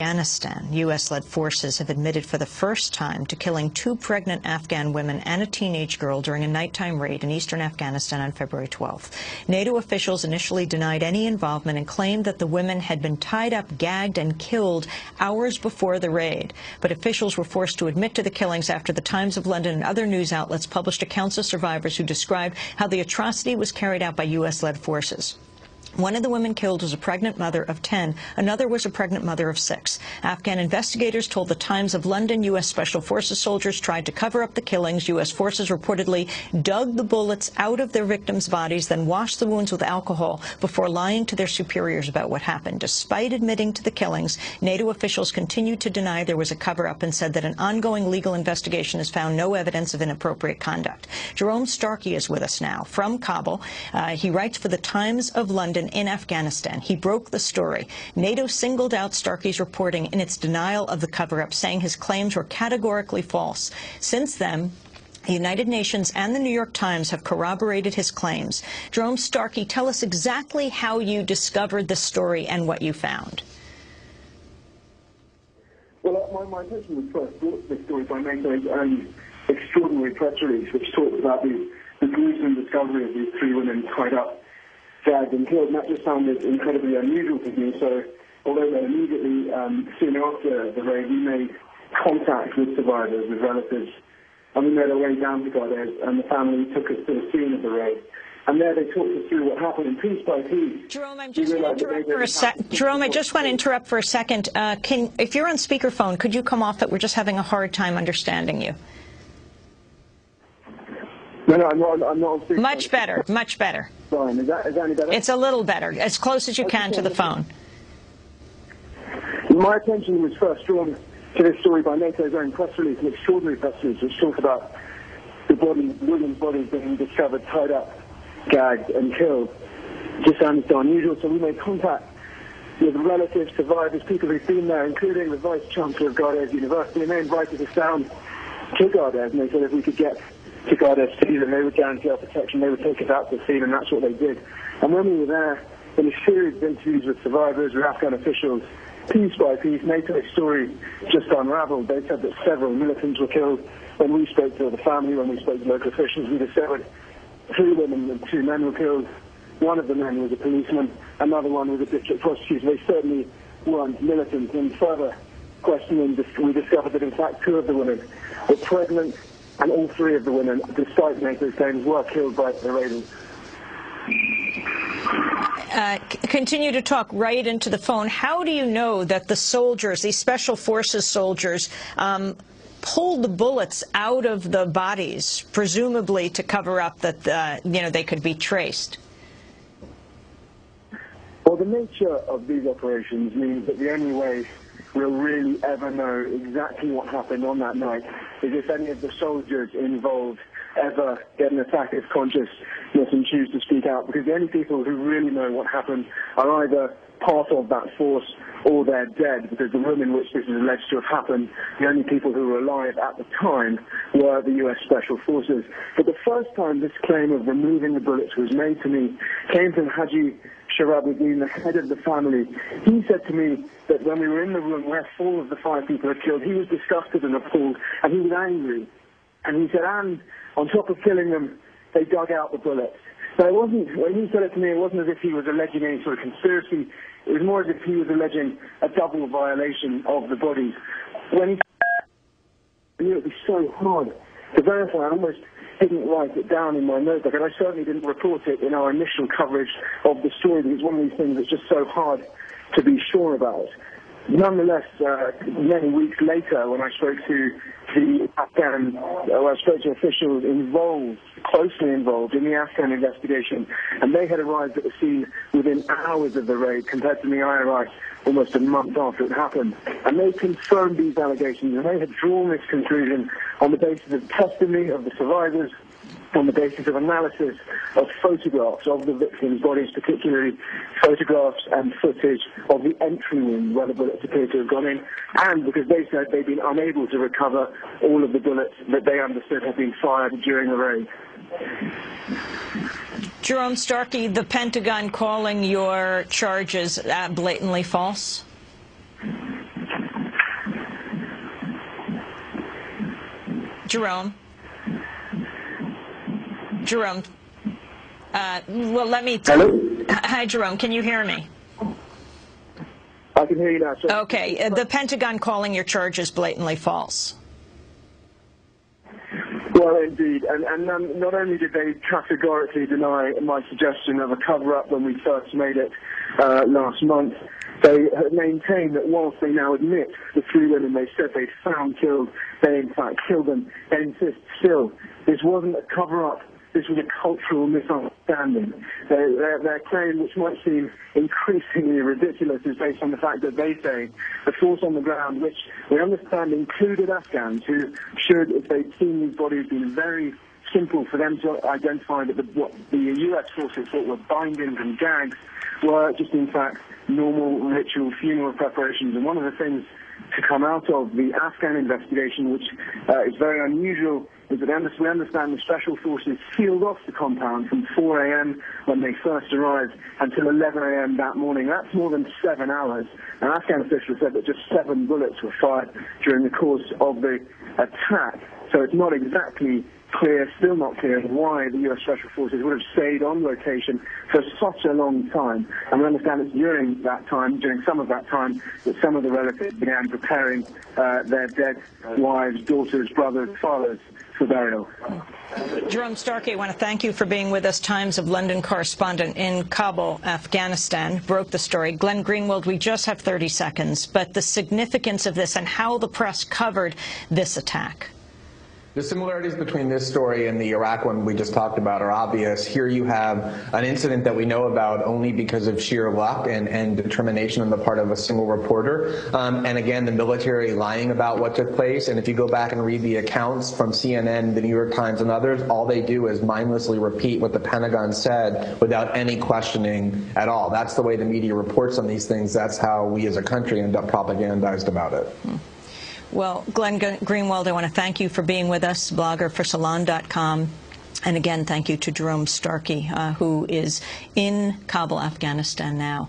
Afghanistan, U.S.-led forces have admitted for the first time to killing 2 pregnant Afghan women and a teenage girl during a nighttime raid in eastern Afghanistan on February 12th. NATO officials initially denied any involvement and claimed that the women had been tied up, gagged, and killed hours before the raid. But officials were forced to admit to the killings after the Times of London and other news outlets published accounts of survivors who described how the atrocity was carried out by U.S.-led forces. One of the women killed was a pregnant mother of 10. Another was a pregnant mother of 6. Afghan investigators told the Times of London U.S. Special Forces soldiers tried to cover up the killings. U.S. forces reportedly dug the bullets out of their victims' bodies, then washed the wounds with alcohol before lying to their superiors about what happened. Despite admitting to the killings, NATO officials continued to deny there was a cover-up and said that an ongoing legal investigation has found no evidence of inappropriate conduct. Jerome Starkey is with us now from Kabul. He writes for the Times of London in Afghanistan. He broke the story. NATO singled out Starkey's reporting in its denial of the cover-up, saying his claims were categorically false. Since then, the United Nations and the New York Times have corroborated his claims. Jerome Starkey, tell us exactly how you discovered the story and what you found. Well, my intention was first brought this story by NATO's own extraordinary press release, which talks about the gruesome discovery of these 3 women tied up, gagged and killed, and that just sounded incredibly unusual to me. So although immediately soon after the raid we made contact with survivors, with relatives, and we made our way down to Gardez, and the family took us to the scene of the raid. And there they talked us through what happened, and piece by piece. Jerome, I just want to interrupt for a second. Jerome, I just want to interrupt for a second. If you're on speakerphone, could you come off it? We're just having a hard time understanding you. No, I'm not on speakerphone. Much better, much better. Fine. Is that any better? It's a little better. As close as you can to the phone. My attention was first drawn to this story by NATO's own press release, an extraordinary press release, which talked about the women's bodies being discovered, tied up, gagged and killed. It just sounded so unusual, so we made contact with relatives, survivors, people who've been there, including the Vice-Chancellor of Gardez University, and they invited us down to Gardez, and they said if we could get to Gardez to see them, they would guarantee our protection, they would take us out to the scene, and that's what they did. And when we were there, in a series of interviews with survivors, with Afghan officials, piece by piece, NATO's story just unraveled. They said that several militants were killed. When we spoke to the family, when we spoke to local officials, we discovered 3 women and 2 men were killed. One of the men was a policeman, another one was a district prosecutor. They certainly weren't militants. And further questioning, we discovered that in fact 2 of the women were pregnant, and all 3 of the women, despite NATO's claims, were killed by the raiders. Continue to talk right into the phone. How do you know that the soldiers, these special forces soldiers, pulled the bullets out of the bodies, presumably to cover up that they could be traced? Well, the nature of these operations means that the only way we'll really ever know exactly what happened on that night is if any of the soldiers involved ever get an attack of consciousness and choose to speak out, because the only people who really know what happened are either part of that force or they're dead, because the room in which this is alleged to have happened, the only people who were alive at the time were the U.S. Special Forces. But the first time this claim of removing the bullets was made to me came from Haji Sharabuddin, the head of the family. He said to me that when we were in the room where 4 of the 5 people had killed, he was disgusted and appalled, and he was angry. And he said, and on top of killing them, they dug out the bullets. So it wasn't, when he said it to me, it wasn't as if he was alleging any sort of conspiracy. It was more as if he was alleging a double violation of the bodies. When he knew it would be so hard to verify, I almost didn't write it down in my notebook, and I certainly didn't report it in our initial coverage of the story, because it's one of these things that's just so hard to be sure about. Nonetheless, many weeks later, when I spoke to the Afghan, I spoke to officials closely involved in the Afghan investigation, and they had arrived at the scene within hours of the raid, compared to me, I arrived almost a month after it happened. And they confirmed these allegations, and they had drawn this conclusion on the basis of testimony of the survivors, on the basis of analysis of photographs of the victims' bodies, particularly photographs and footage of the entry wound where the bullets appear to have gone in, and because they said they'd been unable to recover all of the bullets that they understood had been fired during the raid. Jerome Starkey, the Pentagon calling your charges blatantly false? Jerome? Jerome? Well, let me... Hello? Hi, Jerome. Can you hear me? I can hear you now. Sorry. Okay. The Pentagon calling your charges blatantly false. Well, indeed. And not only did they categorically deny my suggestion of a cover-up when we first made it last month, they maintain that whilst they now admit the 3 women they said they'd found killed, they in fact killed them, they insist still this wasn't a cover-up. This was a cultural misunderstanding. Their claim, which might seem increasingly ridiculous, is based on the fact that they say the force on the ground, which we understand included Afghans, who should, if they'd seen these bodies, been very simple for them to identify that what the U.S. forces thought were bindings and gags were just, in fact, normal ritual funeral preparations. And one of the things to come out of the Afghan investigation, which is very unusual, is that we understand the special forces sealed off the compound from 4 a.m. when they first arrived until 11 a.m. that morning. That's more than 7 hours. And Afghan officials said that just 7 bullets were fired during the course of the attack. So it's not exactly clear, still not clear, why the U.S. Special Forces would have stayed on location for such a long time. And we understand it's during that time, during some of that time, that some of the relatives began preparing their dead wives, daughters, brothers, fathers for burial. Jerome Starkey, I want to thank you for being with us. Times of London correspondent in Kabul, Afghanistan, broke the story. Glenn Greenwald, we just have 30 seconds, but the significance of this and how the press covered this attack. The similarities between this story and the Iraq one we just talked about are obvious. Here you have an incident that we know about only because of sheer luck and determination on the part of a single reporter. And again, the military lying about what took place. And if you go back and read the accounts from CNN, the New York Times, and others, all they do is mindlessly repeat what the Pentagon said without any questioning at all. That's the way the media reports on these things. That's how we as a country end up propagandized about it. Well, Glenn Greenwald, I want to thank you for being with us, blogger for Salon.com. And again, thank you to Jerome Starkey, who is in Kabul, Afghanistan now.